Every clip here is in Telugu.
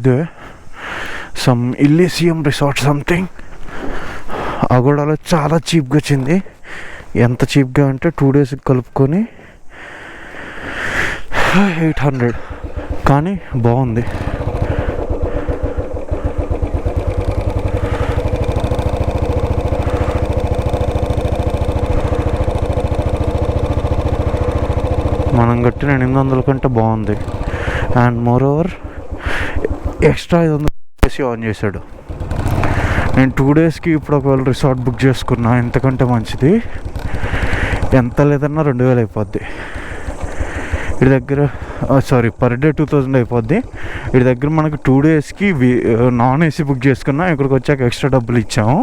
ಇದೆ, సమ్ ఇల్లీసియం రిసార్ట్ సంథింగ్. అగోడాలో చాలా చీప్గా వచ్చింది. ఎంత చీప్గా అంటే 2 days కలుపుకొని 800, కానీ బాగుంది. మనం కట్టిన 800 కంటే బాగుంది. And more over extra 500 on చేశాడు. నేను 2 daysకి ఇప్పుడు ఒకవేళ రిసార్ట్ బుక్ చేసుకున్నా ఎంతకంటే మంచిది. ఎంత లేదన్నా 2000 అయిపోద్ది వీడి దగ్గర. సారీ, పర్ డే 2000 అయిపోద్ది వీడి దగ్గర. మనకు 2 daysకి నాన్ ఏసీ బుక్ చేసుకున్నా, ఇక్కడికి వచ్చాక ఎక్స్ట్రా డబ్బులు ఇచ్చాము.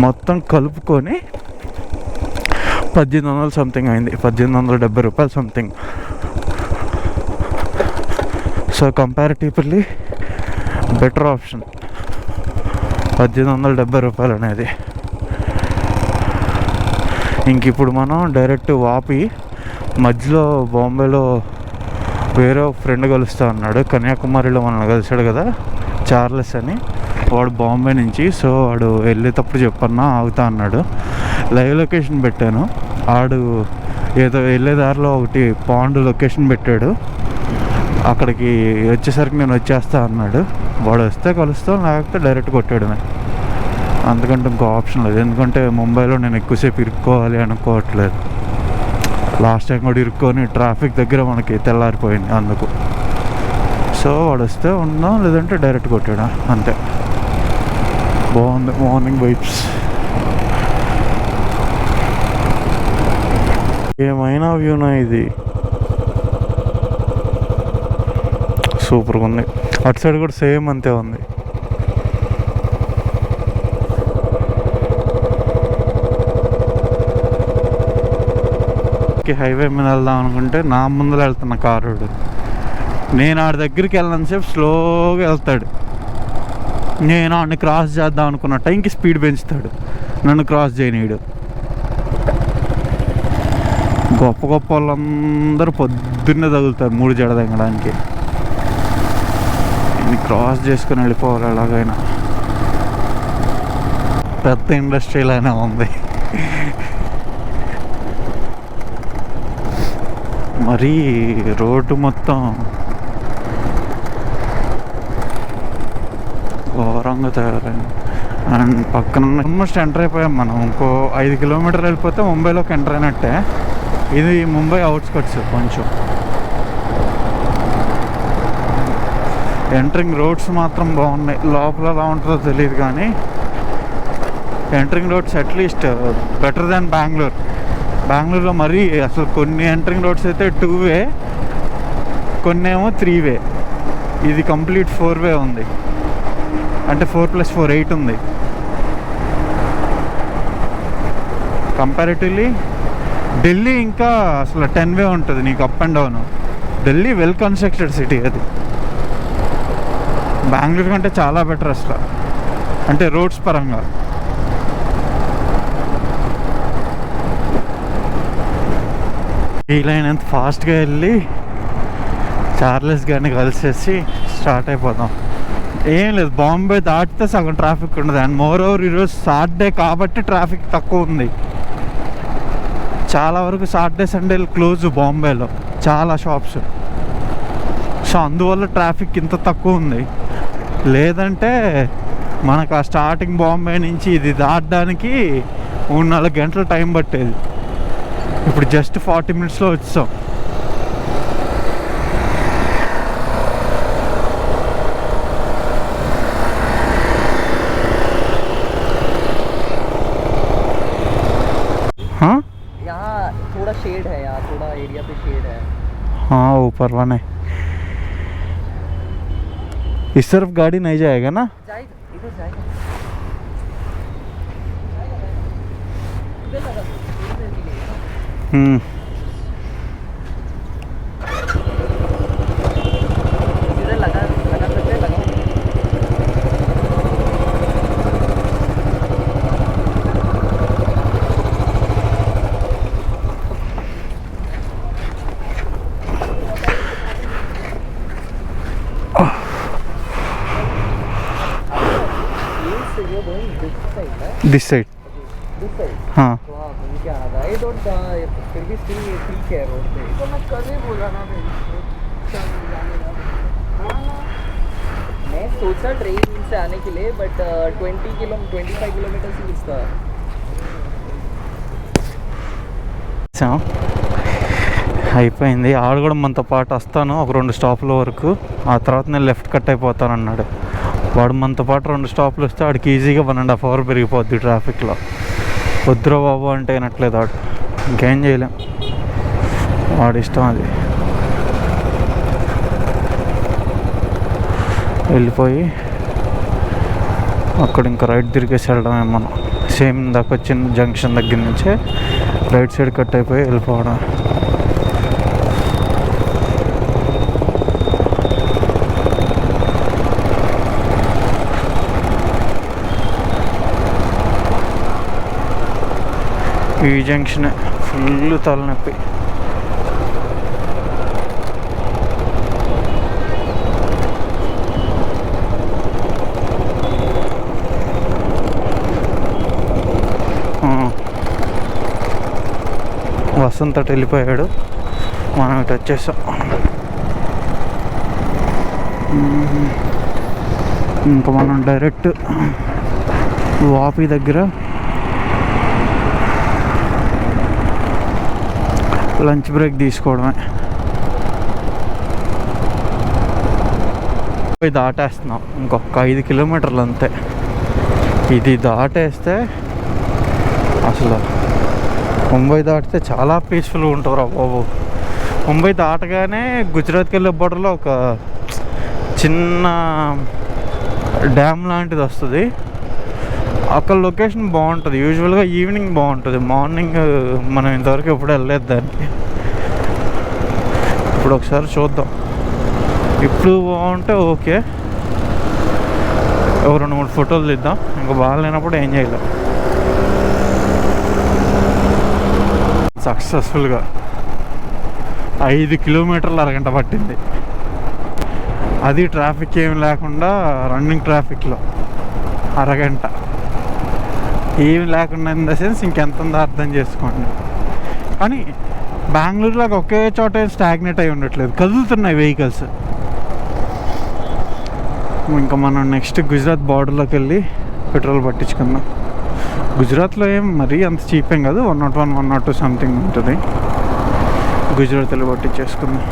మొత్తం కలుపుకొని 1800 సంథింగ్ అయింది, 1870 రూపాయలు something. So comparatively better option 1870 రూపాయలు అనేది. ఇంక ఇప్పుడు మనం డైరెక్ట్ వాపి మధ్యలో బాంబేలో వేరే ఫ్రెండ్ కలుస్తా అన్నాడు. కన్యాకుమారిలో మనల్ని కలిసాడు కదా చార్లెస్ అని, వాడు బాంబే నుంచి. సో వాడు వెళ్ళేటప్పుడు చెప్పన్నా ఆగుతా అన్నాడు. లైవ్ లొకేషన్ పెట్టాను. వాడు ఏదో వెళ్ళే దారిలో ఒకటి పాండ్ లొకేషన్ పెట్టాడు. అక్కడికి వచ్చేసరికి నేను వచ్చేస్తా అన్నాడు. వాడు వస్తే కలుస్తాం, లేకపోతే డైరెక్ట్ కొట్టాడు. అందుకంటే ఇంకో ఆప్షన్ లేదు. ఎందుకంటే ముంబైలో నేను ఎక్కువసేపు ఇరుక్కోవాలి అనుకోవట్లేదు. లాస్ట్ టైం కూడా ఇరుక్కొని ట్రాఫిక్ దగ్గర మనకి తెల్లారిపోయింది అందుకు. సో వాడు వస్తే ఉన్నాం, లేదంటే డైరెక్ట్ కొట్టాడు అంతే. బాగుంది మార్నింగ్ వైబ్స్. ఏమైనా వ్యూనా ఇది, సూపర్గా ఉంది. అటు సైడ్ కూడా సేమ్ అంతే ఉంది. హైవే మీద వెళ్దాం అనుకుంటే నా ముందర వెళ్తున్న కారుడు, నేను ఆడి దగ్గరికి వెళ్ళినంత సేపు స్లోగా వెళ్తాడు. నేను ఆడిని క్రాస్ చేద్దాం అనుకున్న టైంకి స్పీడ్ పెంచుతాడు, నన్ను క్రాస్ చేయనీయడు. గొప్ప గొప్ప వాళ్ళందరూ పొద్దున్నే తగులుతారు 3 జడ తగ్గడానికి. నేను క్రాస్ చేసుకుని వెళ్ళిపోవాలి ఎలాగైనా. పెద్ద ఇండస్ట్రీల్ అయినా ఉంది. మరీ రోడ్డు మొత్తం ఘోరంగా తయారైంది. అండ్ పక్కన ఆల్మోస్ట్ ఎంటర్ అయిపోయాం మనం. ఇంకో 5 kilometers వెళ్ళిపోతే ముంబైలోకి ఎంటర్ అయినట్టే. ఇది ముంబై అవుట్స్కట్స్ కొంచెం. ఎంట్రింగ్ రోడ్స్ మాత్రం బాగున్నాయి. లోపల ఎలా ఉంటుందో తెలియదు కానీ entering roads at least better than బెంగళూరులో మరీ అసలు కొన్ని ఎంట్రింగ్ రోడ్స్ అయితే 2-way, కొన్ని ఏమో 3-way. ఇది కంప్లీట్ 4-way ఉంది. అంటే 4+4 8 ఉంది. కంపారిటివ్లీ ఢిల్లీ ఇంకా అసలు 10-way ఉంటుంది నీకు up and down. Delhi well constructed city అది. బెంగళూరు కంటే చాలా బెటర్ అసలు, అంటే రోడ్స్ పరంగా. వీలైనంత ఫాస్ట్గా వెళ్ళి చార్లెస్ గారిని కలిసేసి స్టార్ట్ అయిపోదాం. ఏం లేదు, బాంబే దాటితే సగం ట్రాఫిక్ ఉండదు. అండ్ మోర్ ఓవర్ ఈరోజు సాటర్డే కాబట్టి ట్రాఫిక్ తక్కువ ఉంది. చాలా వరకు సాటర్డే సండే క్లోజ్ బాంబేలో చాలా షాప్స్. సో అందువల్ల ట్రాఫిక్ ఇంత తక్కువ ఉంది. లేదంటే మనకు ఆ స్టార్టింగ్ బాంబే నుంచి ఇది దాటడానికి 3-4 గంటలు టైం పట్టేది. ఇప్పుడు జస్ట్ 40 minutesలో వచ్చాం. हाँ यहाँ थोड़ा शेड है, यहाँ थोड़ा एरिया पे शेड है. हाँ ऊपर वाले इस तरफ गाड़ी नहीं जाएगा ना? जाएगा, इधर जाएगा. इधर लगा सकते लगाओ. side, right? This side. This side. हाँ. तो हाँ घूम के आना था. I don't फिर भी still ठीक है रोड पे. तो मैं कल ही बोला ना भाई. मैं सोचा ट्रेन से आने के लिए बट 25 किलोमीटर से मिलता. అయిపోయింది. ఆడు కూడా మనతో పాటు వస్తాను ఒక 2 స్టాప్ల వరకు, ఆ తర్వాత నేను లెఫ్ట్ కట్ అయిపోతాను అన్నాడు. వాడు మనతో పాటు 2 స్టాప్లు వస్తే వాడికి ఈజీగా 1.5 hour పెరిగిపోద్ది ట్రాఫిక్లో. వద్దురా బాబు అంటే వినట్లేదు వాడు. ఇంకేం చేయలేం, వాడి ఇష్టం అది. వెళ్ళిపోయి అక్కడ ఇంకా రైట్ తిరిగేసి వెళ్ళడమే మనం. సేమ్ దాకా వచ్చిన జంక్షన్ దగ్గర నుంచే రైట్ సైడ్ కట్ అయిపోయి వెళ్ళిపోవడం. ఈ జంక్షన్ ఫుల్ తలనొప్పి. వసంత్ అటు వెళ్ళిపోయాడు, మనం ఇటు వచ్చేసాం. ఇంకా మనం డైరెక్ట్ వాపి దగ్గర లంచ్ బ్రేక్ తీసుకోవడమే. దాటేస్తున్నాం ఇంకొక 5 కిలోమీటర్లు అంతే. ఇది దాటేస్తే అసలు ముంబై దాటితే చాలా పీస్ఫుల్గా ఉంటారు బాబు. ముంబై దాటగానే గుజరాత్కి వెళ్ళే బోర్డర్లో ఒక చిన్న డ్యామ్ లాంటిది వస్తుంది. అక్కడ లొకేషన్ బాగుంటుంది. యూజువల్గా ఈవినింగ్ బాగుంటుంది, మార్నింగ్ మనం ఇంతవరకు ఎప్పుడు వెళ్ళలేదు దానికి. ఇప్పుడు ఒకసారి చూద్దాం. ఇప్పుడు బాగుంటే ఓకే, ఒక 2-3 ఫోటోలు తీద్దాం. ఇంకా బాగాలేనప్పుడు ఏం చేయలేం. సక్సెస్ఫుల్గా 5 కిలోమీటర్లు అరగంట పట్టింది. అది ట్రాఫిక్ ఏమి లేకుండా, రన్నింగ్ ట్రాఫిక్లో అరగంట. ఏమి లేకుండా ఇన్ ద సెన్స్ ఇంకెంత ఉందో అర్థం చేసుకోండి. కానీ బెంగళూరులాగా ఒకే చోట స్టాగ్నేట్ అయి ఉండట్లేదు, కదులుతున్నాయి వెహికల్స్. ఇంకా మనం నెక్స్ట్ గుజరాత్ బార్డర్లోకి వెళ్ళి పెట్రోల్ పట్టించుకుందాం. గుజరాత్లో ఏం మరీ అంత చీప్ ఏం కాదు, 101, 102 సంథింగ్ ఉంటుంది. గుజరాత్ వెళ్ళి పట్టించేసుకుందాం.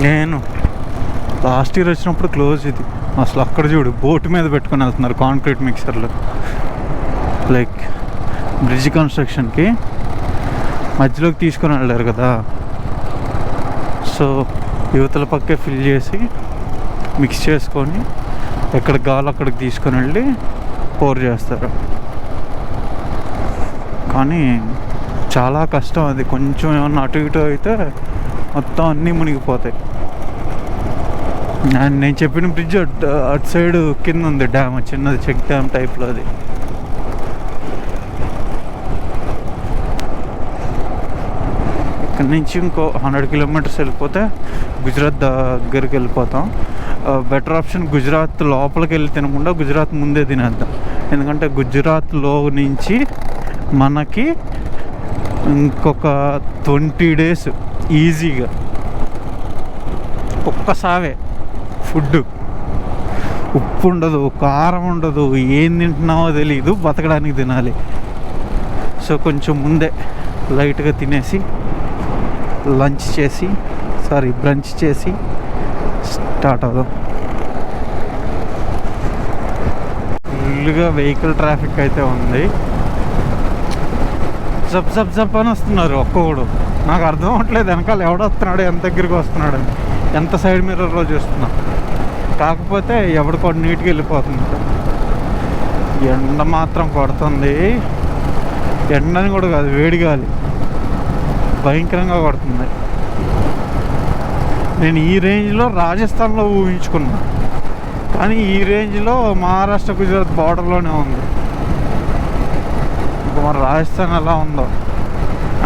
నేను లాస్ట్ ఇయర్ వచ్చినప్పుడు క్లోజ్ ఇది. అసలు అక్కడ చూడు, బోట్ మీద పెట్టుకొని వెళ్తున్నారు కాంక్రీట్ మిక్సర్లు. లైక్ బ్రిడ్జ్ కన్స్ట్రక్షన్కి మధ్యలోకి తీసుకొని వెళ్ళారు కదా, సో యువతల పక్కే ఫిల్ చేసి మిక్స్ చేసుకొని ఎక్కడికి కావాలో అక్కడికి తీసుకొని వెళ్ళి పోర్ చేస్తారు. కానీ చాలా కష్టం అది. కొంచెం ఏమన్నా అటు ఇటు అయితే మొత్తం అన్నీ మునిగిపోతాయి. నేను చెప్పిన బ్రిడ్జ్ అటు సైడ్ కింద ఉంది డ్యామ్, చిన్నది చెక్ డ్యామ్ టైప్లో. అది ఇక్కడ నుంచి ఇంకో 100 కిలోమీటర్స్ వెళ్ళిపోతే గుజరాత్ దగ్గరికి వెళ్ళిపోతాం. బెటర్ ఆప్షన్ గుజరాత్ లోపలికి వెళ్ళి తినకుండా గుజరాత్ ముందే తినేద్దాం. ఎందుకంటే గుజరాత్లో నుంచి మనకి ఇంకొక 20 days ఈజీగా ఒక్కసావే. ఫుడ్ ఉప్పు ఉండదు, కారం ఉండదు, ఏం తింటున్నావో తెలియదు, బతకడానికి తినాలి. సో కొంచెం ముందే లైట్గా తినేసి బ్రంచ్ చేసి స్టార్ట్ అవుదాం. ఫుల్గా వెహికల్ ట్రాఫిక్ అయితే ఉంది. జప్ అని వస్తున్నారు ఒక్కొక్కడు. నాకు అర్థం అవ్వట్లేదు వెనకాల ఎవడు వస్తున్నాడు, ఎంత దగ్గరికి వస్తున్నాడు అని. ఎంత సైడ్ మిర్రర్లో చూస్తున్నా. కాకపోతే ఎవడికో నీట్గా వెళ్ళిపోతున్నాడు. ఎండ మాత్రం కొడుతుంది. ఎండని కూడా కాదు, వేడి గాలి భయంకరంగా కొడుతుంది. నేను ఈ రేంజ్లో రాజస్థాన్లో ఊహించుకున్నా, కానీ ఈ రేంజ్లో మహారాష్ట్ర గుజరాత్ బార్డర్లోనే ఉంది. ఇంకా మన రాజస్థాన్ ఎలా ఉందో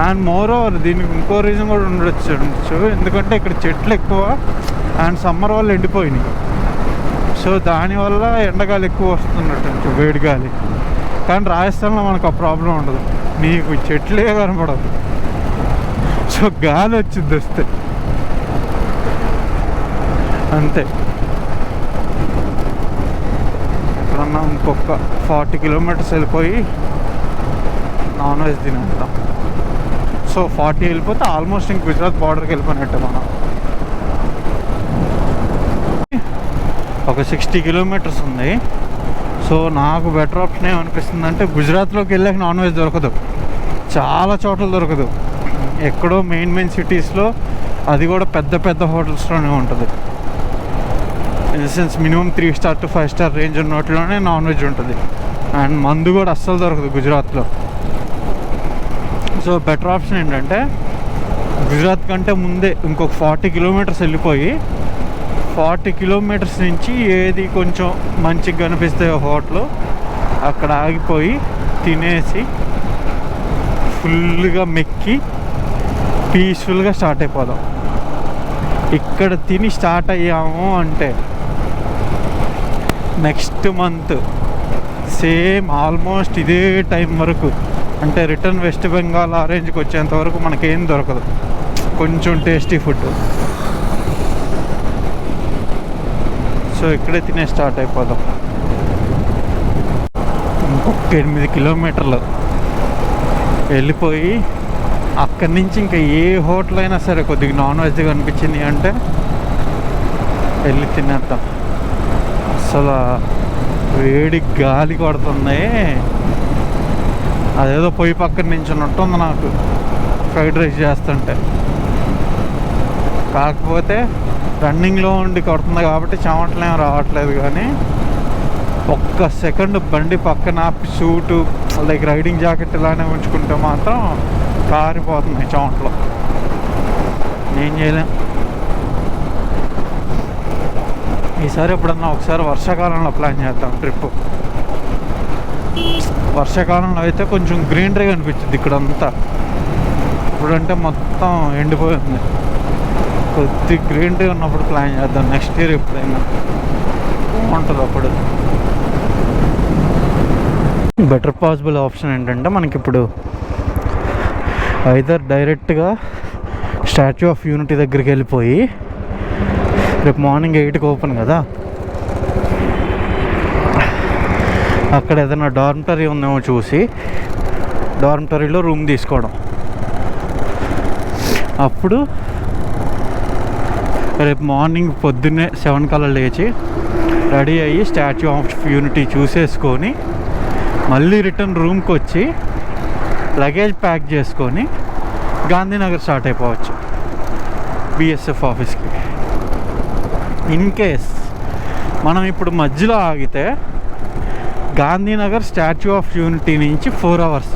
అండ్ మోర్ ఓవర్ దీనికి ఇంకో రీజన్ కూడా ఉండొచ్చు, ఎందుకంటే ఇక్కడ చెట్లు ఎక్కువ అండ్ సమ్మర్ వల్ల ఎండిపోయినాయి. సో దానివల్ల ఎండగాలి ఎక్కువ వస్తున్నట్టు, వేడి గాలి. కానీ రాజస్థాన్లో మనకు ఆ ప్రాబ్లం ఉండదు, నీకు చెట్లే కనపడదు. సో గాలి వచ్చింది వస్తే అంతే. ఎక్కడన్నా ఇంకొక 40 కిలోమీటర్స్ వెళ్ళిపోయి నాన్ వెజ్ తినేద్దాం. సో 40 వెళ్ళిపోతే ఆల్మోస్ట్ ఇంక గుజరాత్ బార్డర్కి వెళ్ళిపోయినట్టు మనం. ఒక 60 కిలోమీటర్స్ ఉంది. సో నాకు బెటర్ ఆప్షన్ ఏమనిపిస్తుంది అంటే, గుజరాత్లోకి వెళ్ళాక నాన్ వెజ్ దొరకదు, చాలా చోట్ల దొరకదు. ఎక్కడో మెయిన్ సిటీస్లో, అది కూడా పెద్ద పెద్ద హోటల్స్లోనే ఉంటుంది. In the sense minimum 3 star to 5 star range ఉన్న వాటిలోనే నాన్ వెజ్ ఉంటుంది. అండ్ మందు కూడా అస్సలు దొరకదు గుజరాత్లో. సో బెటర్ ఆప్షన్ ఏంటంటే, గుజరాత్ కంటే ముందే ఇంకొక 40 కిలోమీటర్స్ వెళ్ళిపోయి, 40 కిలోమీటర్స్ నుంచి ఏది కొంచెం మంచిగా కనిపిస్తే హోటల్, అక్కడ ఆగిపోయి తినేసి ఫుల్గా మెక్కి పీస్ఫుల్గా స్టార్ట్ అయిపోదాం. ఇక్కడ తిని స్టార్ట్ అయ్యాము అంటే నెక్స్ట్ మంత్ సేమ్ ఆల్మోస్ట్ ఇదే టైం వరకు, అంటే రిటర్న్ వెస్ట్ బెంగాల్ ఆ రేంజ్కి వచ్చేంత వరకు మనకేం దొరకదు కొంచెం టేస్టీ ఫుడ్. సో ఇక్కడే తినే స్టార్ట్ అయిపోదాం. ఇంకొక 8 కిలోమీటర్లు వెళ్ళిపోయి అక్కడి నుంచి ఇంకా ఏ హోటల్ అయినా సరే కొద్దిగా నాన్ వెజ్ కనిపించింది అంటే వెళ్ళి తినేద్దాం. అసలు వేడి గాలి కొడుతుంది, అదేదో పొయ్యి పక్కన నుంచి ఉన్నట్టుంది నాకు ఫ్రైడ్ రైస్ చేస్తుంటే. కాకపోతే రన్నింగ్లో ఉండి కొడుతుంది కాబట్టి చెమటలేం రావట్లేదు, కానీ ఒక్క సెకండ్ బండి పక్కన షూటు లైక్ రైడింగ్ జాకెట్ ఇలానే ఉంచుకుంటే మాత్రం కారిపోతుంది చెమటలో. ఏం చేయలేం. ఈసారి ఎప్పుడన్నా ఒకసారి వర్షాకాలంలో ప్లాన్ చేద్దాం ట్రిప్. వర్షాకాలంలో అయితే కొంచెం గ్రీనరీ అనిపించింది ఇక్కడంతా. ఇప్పుడంటే మొత్తం ఎండిపోయింది. కొద్ది గ్రీనరీ ఉన్నప్పుడు ప్లాన్ చేద్దాం నెక్స్ట్ ఇయర్ ఎప్పుడైనా బాగుంటుంది. అప్పుడు బెటర్ పాసిబుల్ ఆప్షన్ ఏంటంటే, మనకి ఇప్పుడు ఐదర్ డైరెక్ట్గా స్టాచ్యూ ఆఫ్ యూనిటీ దగ్గరికి వెళ్ళిపోయి, రేపు మార్నింగ్ 8కి ఓపెన్ కదా, అక్కడ ఏదైనా డార్మిటరీ ఉందేమో చూసి డార్మిటరీలో రూమ్ తీసుకోవడం. అప్పుడు రేపు మార్నింగ్ పొద్దున్నే 7 కల్లా లేచి రెడీ అయ్యి స్టాచ్యూ ఆఫ్ యూనిటీ చూసేసుకొని మళ్ళీ రిటర్న్ రూమ్కి వచ్చి లగేజ్ ప్యాక్ చేసుకొని గాంధీనగర్ స్టార్ట్ అయిపోవచ్చు బిఎస్ఎఫ్ ఆఫీస్కి. ఇన్ కేస్ మనం ఇప్పుడు మధ్యలో ఆగితే గాంధీనగర్ స్టాచ్యూ ఆఫ్ యూనిటీ నుంచి 4 అవర్స్.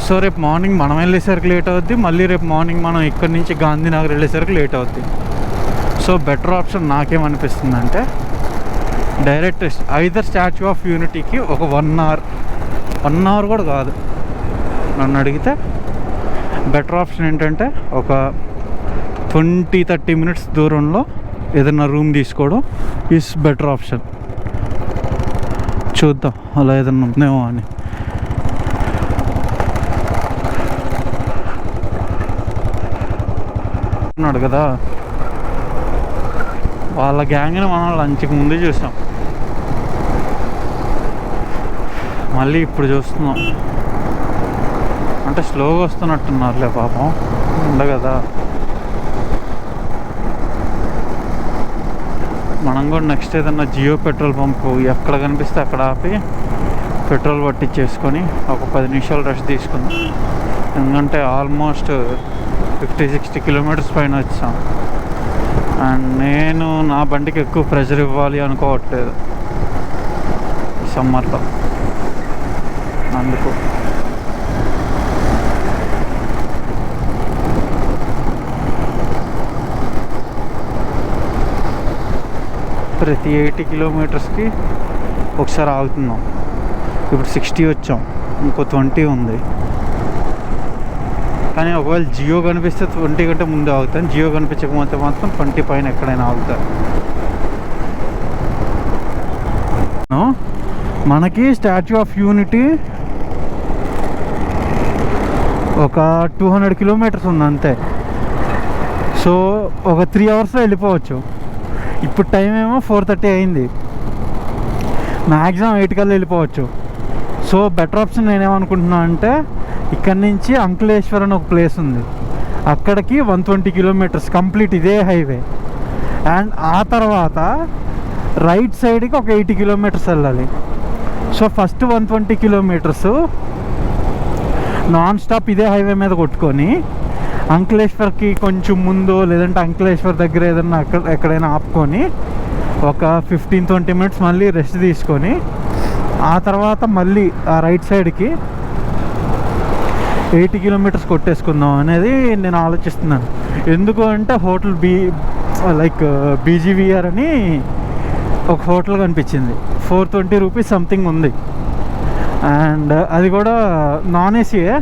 సో రేపు మార్నింగ్ మనం వెళ్ళేసరికి లేట్ అవుద్ది, మళ్ళీ రేపు మార్నింగ్ మనం ఇక్కడి నుంచి గాంధీనగర్ వెళ్ళేసరికి లేట్ అవుద్ది. సో బెటర్ ఆప్షన్ నాకేమనిపిస్తుంది అంటే, డైరెక్ట్ ఐదర్ స్టాచ్యూ ఆఫ్ యూనిటీకి ఒక 1 అవర్ కూడా కాదు నన్ను అడిగితే, బెటర్ ఆప్షన్ ఏంటంటే ఒక 20-30 మినిట్స్ దూరంలో ఏదైనా రూమ్ తీసుకోవడం ఈజ్ బెటర్ ఆప్షన్. చూద్దాం అలా ఏదైనా ఉందేమో అని. ఉన్నాడు కదా వాళ్ళ గ్యాంగ్ని మనం లంచ్కి ముందే చూసాం, మళ్ళీ ఇప్పుడు చూస్తున్నాం. అంటే స్లోగా వస్తున్నట్టున్నారులే పాపం, ఉండ కదా. మనం కూడా నెక్స్ట్ ఏదన్నా జియో పెట్రోల్ పంపు ఎక్కడ కనిపిస్తే అక్కడ ఆపి పెట్రోల్ పట్టించేసుకొని ఒక 10 నిమిషాలు రెస్ట్ తీసుకుందాం. ఎందుకంటే ఆల్మోస్ట్ 50-60 కిలోమీటర్స్ పైన వచ్చాం. అండ్ నేను నా బండికి ఎక్కువ ప్రెషర్ ఇవ్వాలి అనుకోవట్లేదు ఈ సమ్మర్లో, అందుకు. ప్రతి 80 కిలోమీటర్స్కి ఒకసారి ఆగుతున్నాం. ఇప్పుడు 60 వచ్చాం, ఇంకో 20 ఉంది. కానీ ఒకవేళ జియో కనిపిస్తే 20 కంటే ముందే ఆగుతాను, జియో కనిపించకపోతే మాత్రం 20 పైన ఎక్కడైనా ఆగుతాను. మనకి స్టాచ్యూ ఆఫ్ యూనిటీ ఒక 200 కిలోమీటర్స్ ఉంది అంతే. సో ఒక 3 అవర్స్లో వెళ్ళిపోవచ్చు. ఇప్పుడు టైం ఏమో 4:30 అయింది, మ్యాక్సిమం 8 కల్లా వెళ్ళిపోవచ్చు. సో బెటర్ ఆప్షన్ నేనేమనుకుంటున్నా అంటే ఇక్కడ నుంచి అంకలేశ్వర్ అని ఒక ప్లేస్ ఉంది, అక్కడికి 120 కిలోమీటర్స్ కంప్లీట్ ఇదే హైవే. అండ్ ఆ తర్వాత రైట్ సైడ్కి ఒక 80 కిలోమీటర్స్ వెళ్ళాలి. So first 120 kilometres non stop ఇదే హైవే మీద కొట్టుకొని అంకలేశ్వర్కి కొంచెం ముందు, లేదంటే అంకలేశ్వర్ దగ్గర ఏదన్నా ఎక్కడైనా ఆపుకొని ఒక 15-20 మినిట్స్ మళ్ళీ రెస్ట్ తీసుకొని ఆ తర్వాత మళ్ళీ ఆ రైట్ సైడ్కి 80 కిలోమీటర్స్ కొట్టేసుకుందాం అనేది నేను ఆలోచిస్తున్నాను. ఎందుకు అంటే హోటల్ లైక్ బీజీవీఆర్ అని ఒక హోటల్ కనిపించింది, 420 రూపీస్ సంథింగ్ ఉంది. అండ్ అది కూడా నాన్ ఏసీయే,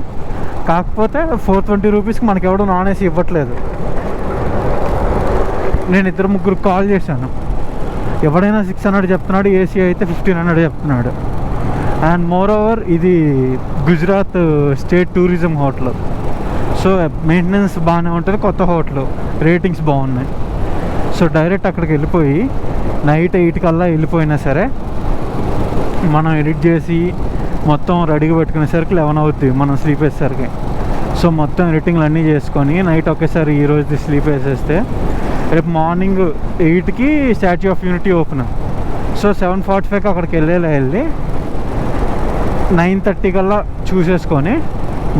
కాకపోతే 420 రూపీస్కి మనకి ఎవడో నాన్ ఏసీ ఇవ్వట్లేదు. నేను 2-3 కాల్ చేశాను, ఎవడైనా 600 చెప్తున్నాడు, ఏసీ అయితే 1500 చెప్తున్నాడు. అండ్ మోర్ ఓవర్ ఇది Gujarat state tourism hotel, so maintenance బాగానే ఉంటుంది, కొత్త హోటల్, రేటింగ్స్ బాగున్నాయి. సో డైరెక్ట్ అక్కడికి వెళ్ళిపోయి నైట్ 8 కల్లా వెళ్ళిపోయినా సరే మనం ఎడిట్ చేసి మొత్తం రెడీగా పెట్టుకునేసరికి 11 అవుద్ది మనం స్లీప్ వేసేసరికి. సో మొత్తం ఎడిటింగ్లు అన్నీ చేసుకొని నైట్ ఒకేసారి ఈరోజు స్లీప్ వేసేస్తే రేపు మార్నింగ్ 8కి statue of unity open. So 7:45కి అక్కడికి వెళ్ళి 9:30 కల్లా చూసేసుకొని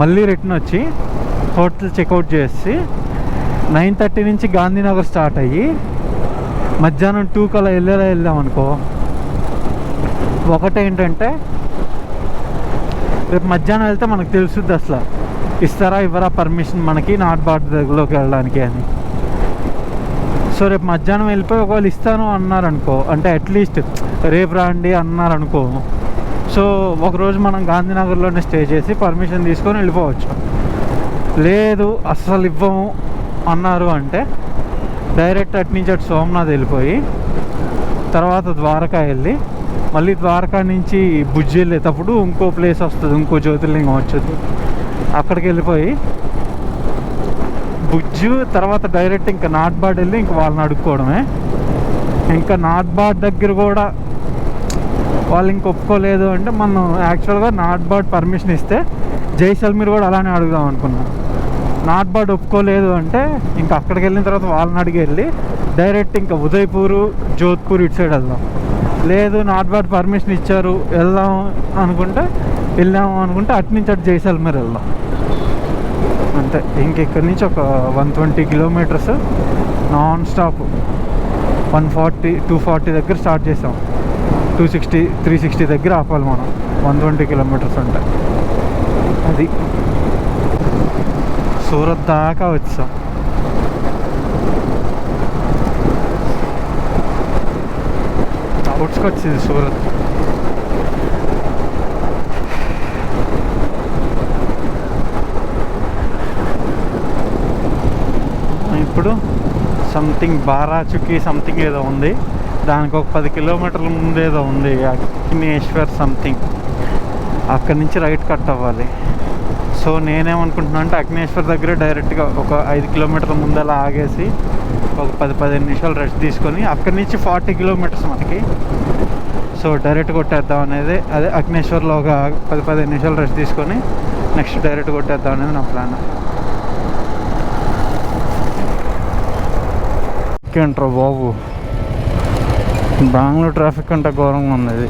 మళ్ళీ రిటర్న్ వచ్చి హోటల్ చెక్అవుట్ చేసి 9:30 నుంచి గాంధీనగర్ స్టార్ట్ అయ్యి మధ్యాహ్నం 2 కల్లా వెళ్ళామనుకో. ఒకటేంటంటే రేపు మధ్యాహ్నం వెళ్తే మనకు తెలుస్తుంది అసలు ఇస్తారా ఇవ్వరా పర్మిషన్ మనకి నాట్ బార్డర్ దగ్గరలోకి వెళ్ళడానికి అని. సో రేపు మధ్యాహ్నం వెళ్ళిపోయి ఒకవేళ ఇస్తాను అన్నారనుకో, అంటే అట్లీస్ట్ రేపు రాండి అన్నారనుకో, సో ఒకరోజు మనం గాంధీనగర్లోనే స్టే చేసి పర్మిషన్ తీసుకొని వెళ్ళిపోవచ్చు. లేదు అస్సలు ఇవ్వము అన్నారు అంటే డైరెక్ట్ అటు నుంచి అటు సోమనాథ్ వెళ్ళిపోయి తర్వాత ద్వారకా వెళ్ళి మళ్ళీ ద్వారకా నుంచి భుజ్ వెళ్ళేటప్పుడు ఇంకో ప్లేస్ వస్తుంది, ఇంకో జ్యోతిర్లింగం వచ్చేది, అక్కడికి వెళ్ళిపోయి భుజ్ తర్వాత డైరెక్ట్ ఇంకా నాట్బాడ్ వెళ్ళి ఇంక వాళ్ళని అడుక్కోవడమే. ఇంకా నాట్బాడ్ దగ్గర కూడా వాళ్ళు ఇంక ఒప్పుకోలేదు అంటే మనం యాక్చువల్గా నాట్బాడ్ పర్మిషన్ ఇస్తే జైసల్మీర్ కూడా అలానే అడుగుదాం అనుకున్నాం. నాట్బాడ్ ఒప్పుకోలేదు అంటే ఇంకా అక్కడికి వెళ్ళిన తర్వాత వాళ్ళని అడిగి వెళ్ళి డైరెక్ట్ ఇంకా ఉదయ్పూర్ జోధ్పూర్ ఇటు సైడ్ వెళ్దాం. లేదు నాట్బాడ్ పర్మిషన్ ఇచ్చారు వెళ్ళాము అనుకుంటే అటు నుంచి అటు జైసల్మీర్ వెళ్దాం అంతే. ఇంక ఇక్కడి నుంచి ఒక 120 కిలోమీటర్స్ నాన్ స్టాప్. 240 దగ్గర స్టార్ట్ చేసాం, 360 దగ్గర ఆపాలి మనం. 120 కిలోమీటర్స్ అంటే అది సూరత్ దాకా వచ్చాం. అవుట్స్కట్స్ ఇది సూరత్. ఇప్పుడు సంథింగ్ బారాచుకి సంథింగ్ ఏదో ఉంది, దానికి ఒక 10 కిలోమీటర్ల ముందు ఏదో ఉంది అగ్నేశ్వర్ సంథింగ్, అక్కడి నుంచి రైట్ కట్ అవ్వాలి. సో నేనేమనుకుంటున్నా అంటే అగ్నేశ్వర్ దగ్గర డైరెక్ట్గా ఒక 5 కిలోమీటర్ల ముందు అలా ఆగేసి ఒక 10-15 నిమిషాలు రెస్ట్ తీసుకొని అక్కడి నుంచి 40 కిలోమీటర్స్ మనకి. సో డైరెక్ట్ కొట్టేద్దాం అనేది, అదే అగ్నేశ్వర్లో ఒక 10-15 నిమిషాలు రెస్ట్ తీసుకొని నెక్స్ట్ డైరెక్ట్ కొట్టేద్దాం అనేది నా ప్లాన్. ఇంకేంట్రా బాబు, బెంగళూరు ట్రాఫిక్ అంటే ఘోరంగా ఉంది ఇది.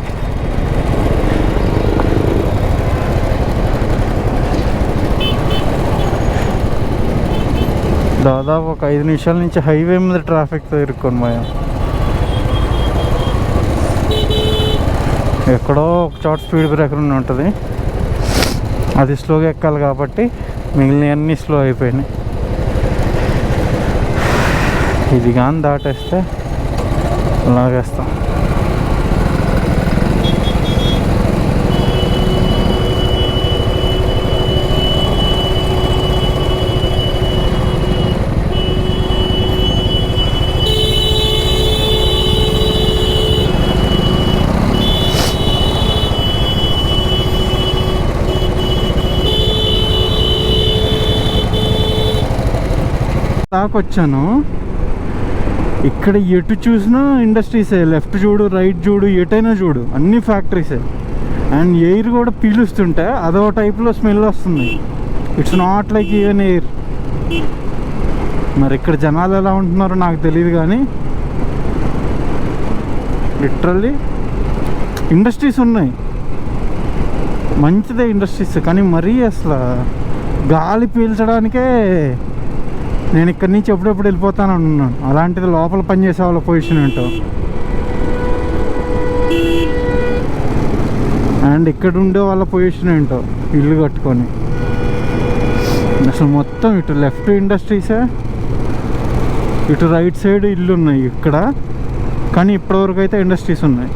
దాదాపు ఒక 5 నిమిషాల నుంచి హైవే మీద ట్రాఫిక్తో ఇరుక్కొని పోయాం. ఎక్కడో ఒక చోట స్పీడ్ బ్రేకర్ ఉంటుంది, అది స్లోగా ఎక్కాలి కాబట్టి మిగిలినవన్నీ స్లో అయిపోయినాయి. ఇది కానీ దాటేస్తే లాగేస్తాం. దాకా వచ్చాను. ఇక్కడ ఎటు చూసినా ఇండస్ట్రీసే, లెఫ్ట్ చూడు రైట్ చూడు ఎటైనా చూడు అన్ని ఫ్యాక్టరీసే. అండ్ ఎయిర్ కూడా పీలుస్తుంటే అదో టైప్లో స్మెల్ వస్తుంది. It's not like even air. మరి ఇక్కడ జనాలు ఎలా ఉంటున్నారో నాకు తెలియదు, కానీ లిటరల్లీ ఇండస్ట్రీస్ ఉన్నాయి, మంచిదే ఇండస్ట్రీస్. కానీ మరీ అసలు గాలి పీల్చడానికే నేను ఇక్కడి నుంచి ఎప్పుడెప్పుడు వెళ్ళిపోతాను అన్నాను. అలాంటిది లోపల పనిచేసే వాళ్ళ పొజిషన్ ఏంటో. అండ్ ఇక్కడ ఉండే వాళ్ళ పొజిషన్ ఏంటో, ఇల్లు కట్టుకొని. అసలు మొత్తం ఇటు లెఫ్ట్ ఇండస్ట్రీసే, ఇటు రైట్ సైడ్ ఇల్లు ఉన్నాయి ఇక్కడ. కానీ ఇప్పటివరకు అయితే ఇండస్ట్రీస్ ఉన్నాయి.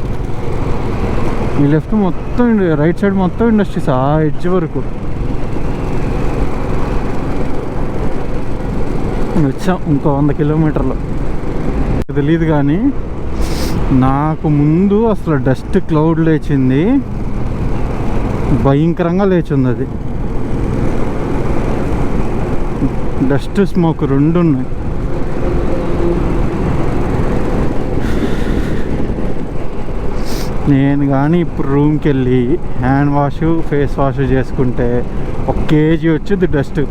ఈ లెఫ్ట్ మొత్తం, రైట్ సైడ్ మొత్తం ఇండస్ట్రీస్ ఆ ఎడ్జ్ వరకు. వచ్చాం ఇంకో 100 కిలోమీటర్లు తెలియదు. కానీ నాకు ముందు అసలు డస్ట్ క్లౌడ్ లేచింది, భయంకరంగా లేచింది. అది డస్ట్ స్మోక్ రెండు ఉన్నాయి. నేను కానీ ఇప్పుడు రూమ్కి వెళ్ళి హ్యాండ్ వాష్ ఫేస్ వాష్ చేసుకుంటే 1 kg వచ్చింది డస్ట్.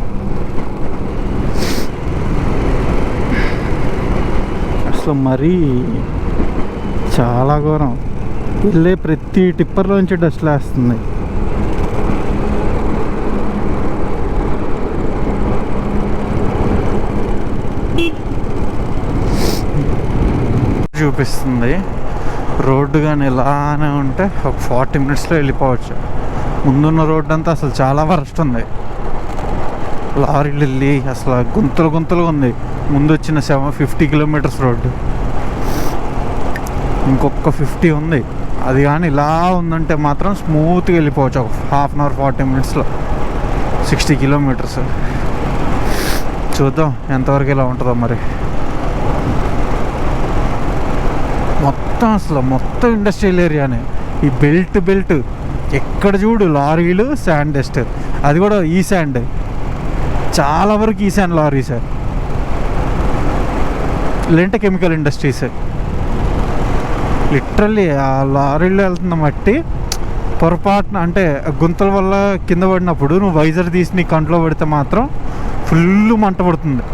అసలు మరీ చాలా ఘోరం. వెళ్ళే ప్రతి టిప్పర్లోంచి డస్ట్ లేస్తుంది. చూపిస్తుంది రోడ్డు. కానీ ఇలానే ఉంటే ఒక 40 minutesలో వెళ్ళిపోవచ్చు. ముందున్న రోడ్డు అంతా అసలు చాలా వరస్ట్ ఉంది. లారీలు వెళ్ళి అసలు గుంతలు గుంతలుగా ఉంది. ముందు వచ్చిన 50 kilometers రోడ్డు, ఇంకొక 50 ఉంది. అది కానీ ఇలా ఉందంటే మాత్రం స్మూత్గా వెళ్ళిపోవచ్చు ఒక ½ an hour 40 minutesలో 60 kilometers. చూద్దాం ఎంతవరకు ఇలా ఉంటుందో మరి. మొత్తం అసలు మొత్తం ఇండస్ట్రియల్ ఏరియానే. ఈ బెల్ట్ ఎక్కడ చూడు లారీలు, శాండ్ డస్ట్. అది కూడా ఈ శాండ్, చాలా వరకు ఈ శాండ్ లారీస్, లేదంటే కెమికల్ ఇండస్ట్రీస్. లిటరల్లీ ఆ లారీలో వెళ్తున్న మట్టి పొరపాటున అంటే గుంతల వల్ల కింద పడినప్పుడు నువ్వు వైజర్ తీసి నీ కంట్లో పడితే మాత్రం ఫుల్ మంట పడుతుంది.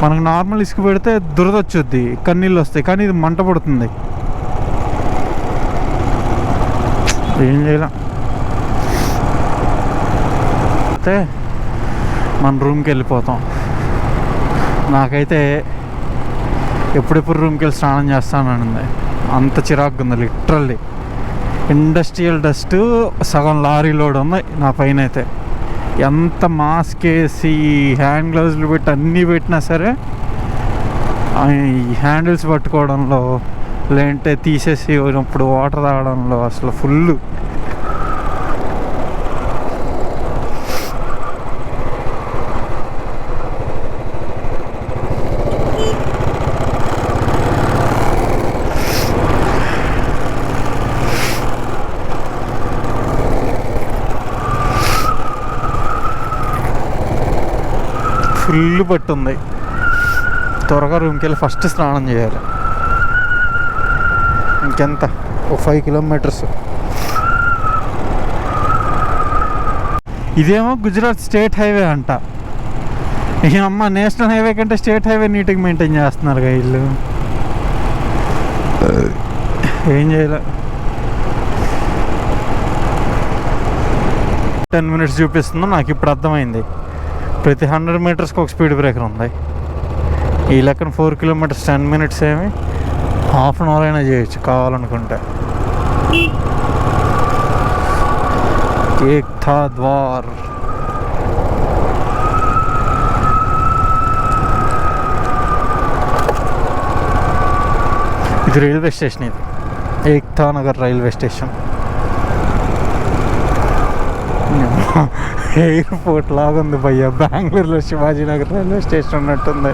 మనకు నార్మల్ ఇసుక పెడితే దురద వచ్చుద్ది, కన్నీళ్ళు వస్తాయి. కానీ ఇది మంట పడుతుంది. ఏం చేయలేం. అయితే మన రూమ్కి వెళ్ళిపోతాం. నాకైతే ఎప్పుడెప్పుడు రూమ్కి వెళ్ళి స్నానం చేస్తానండి, అంత చిరాకు ఉంది. లిటరల్లీ ఇండస్ట్రియల్ డస్ట్ సగం లారీ లోడ్ ఉంది నా పైన. అయితే ఎంత మాస్క్ వేసి హ్యాండ్ గ్లౌజులు పెట్టి అన్నీ పెట్టినా సరే ఈ హ్యాండిల్స్ పట్టుకోవడంలో, లేదంటే తీసేసి ఇప్పుడు వాటర్ తాగడంలో అసలు ఫుల్. ఫుల్ పట్టుంది. త్వరగా రూమ్కి వెళ్ళి ఫస్ట్ స్నానం చేయాలి. ఇంకెంత ఒక 5 kilometers. ఇదేమో గుజరాత్ స్టేట్ హైవే అంట. ఈ అమ్మ నేషనల్ హైవే కంటే స్టేట్ హైవే నీట్గా మెయింటైన్ చేస్తున్నారు వీళ్ళు. ఏం చేయలే. 10 minutes చూపిస్తుందో నాకు ఇప్పుడు అర్థమైంది. ప్రతి 100 metersకి ఒక స్పీడ్ బ్రేకర్ ఉంది. ఈ లెక్కన 4 kilometers 10 minutes ఏమి ½ an hour అయినా చేయొచ్చు కావాలనుకుంటే. ఏక్తా ద్వార్. ఇది రైల్వే స్టేషన్. ఇది Ekta Nagar railway station. Airport లాగా ఉంది భయ్య. బెంగళూరులో శివాజీనగర్ రైల్వే స్టేషన్ ఉన్నట్టుంది.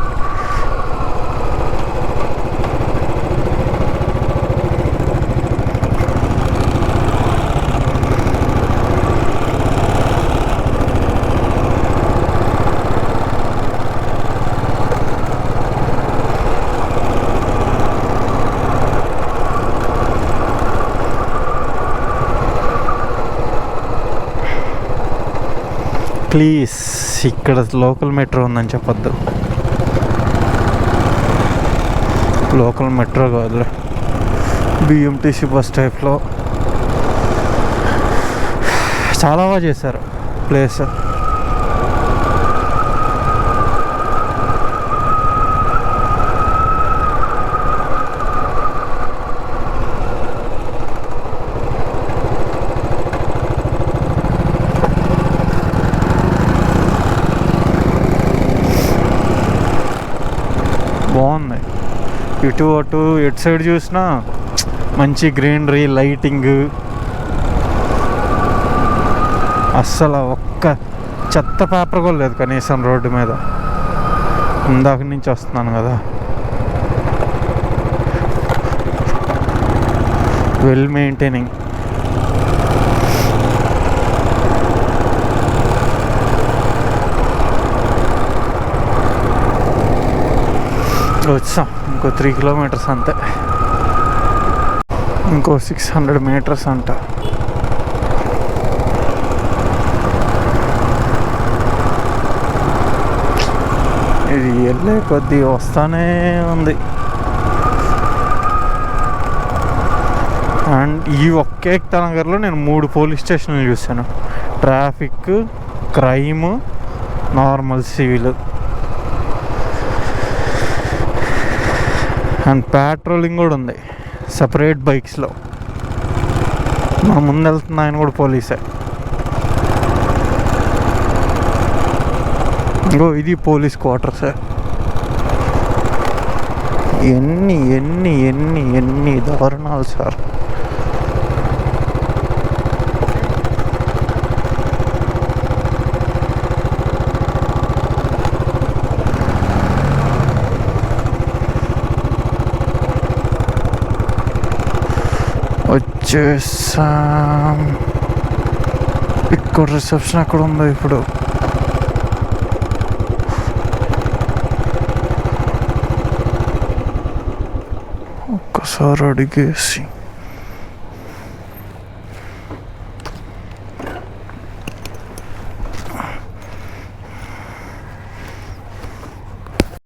ప్లీజ్ ఇక్కడ లోకల్ మెట్రో ఉందని చెప్పొద్దు. లోకల్ మెట్రో కాదులే, బిఎంటీసీ బస్ టైప్లో. చాలా బాగా చేశారు ప్లేస్. బాగుంది. ఇటు అటు ఎటు సైడ్ చూసినా మంచి గ్రీనరీ, లైటింగ్. అస్సలు ఒక్క చెత్త పేపర్ కూడా లేదు కనీసం రోడ్డు మీద. ఇందాక నుంచి వస్తున్నాను కదా. Well maintaining. వచ్చాం, ఇంకో 3 కిలోమీటర్స్ అంతే, ఇంకో 600 మీటర్స్ అంట. ఇది వెళ్ళే కొద్దీ వస్తానే ఉంది. అండ్ ఈ ఒక్క ఏకతా నగర్లో నేను 3 పోలీస్ స్టేషన్లు చూశాను. Traffic, crime, normal civil. And patrolling కూడా ఉంది సపరేట్ బైక్స్లో. మా ముందు వెళ్తున్న ఆయన కూడా పోలీసే. ఇంకో ఇది పోలీస్ క్వార్టర్సే. ఎన్ని ఎన్ని ఎన్ని ఎన్ని దారుణాలు సార్. వచ్చేసాం. ఇక్కడ రిసెప్షన్ ఎక్కడ ఉందో ఇప్పుడు. ఒక్కసారి అడిగేసి